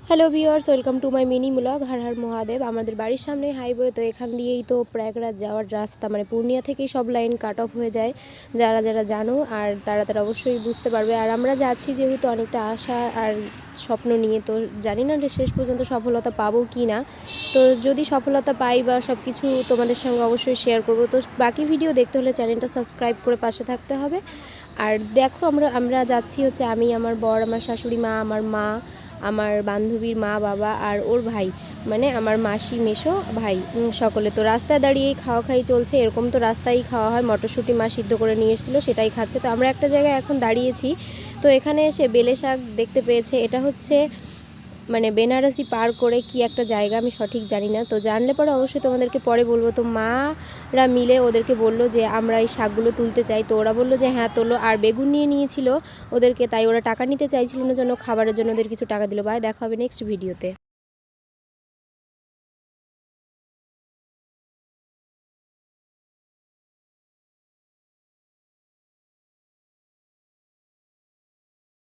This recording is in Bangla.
Hello viewers, welcome to my mini blog. Har Har Mahadev. আমাদের বাড়ির সামনে হাইওয়ে, তো এখান দিয়েই তো প্রয়াগরাজ যাওয়ার রাস্তা, মানে পূর্ণিয়া থেকেই সব লাইন কাট অফ হয়ে যায়। যারা যারা জানো আর তারা অবশ্যই বুঝতে পারবে। আর আমরা যাচ্ছি যেহেতু অনেকটা আশা আর স্বপ্ন নিয়ে, তো জানি না যে শেষ পর্যন্ত সফলতা পাবো কি না। তো যদি সফলতা পাই বা সব কিছু তোমাদের সঙ্গে অবশ্যই শেয়ার করব। তো বাকি ভিডিও দেখতে হলে চ্যানেলটা সাবস্ক্রাইব করে পাশে থাকতে হবে। আর দেখো আমরা যাচ্ছি হচ্ছে আমি, আমার বর, আমার শাশুড়ি মা, আমার মা, আমার বান্ধবীর মা বাবা আর ওর ভাই, মানে আমার মাসি মেসো ভাই, সকলে। তো রাস্তায় দাঁড়িয়েই খাওয়া খাই চলছে। এরকম তো রাস্তায় খাওয়া হয়। মটরশুঁটি মা সিদ্ধ করে নিয়ে এসেছিলো, সেটাই খাচ্ছে। তো আমরা একটা জায়গায় এখন দাঁড়িয়েছি। তো এখানে এসে বেলে শাক দেখতে পেয়েছে। এটা হচ্ছে মানে বেনারসি পার করে কি একটা জায়গা, আমি সঠিক জানি না। তো জানলে পরে অবশ্যই তোমাদেরকে পরে বলবো। তো মারা মিলে ওদেরকে বললো যে আমরা এই শাকগুলো তুলতে চাই। তো ওরা বললো যে হ্যাঁ তোলো। আর বেগুন নিয়ে নিয়েছিল ওদেরকে, তাই ওরা টাকা নিতে চাইছিল না, জন্য খাবারের জন্য ওদের কিছু টাকা দিল। বাই, দেখা হবে নেক্সট ভিডিওতে।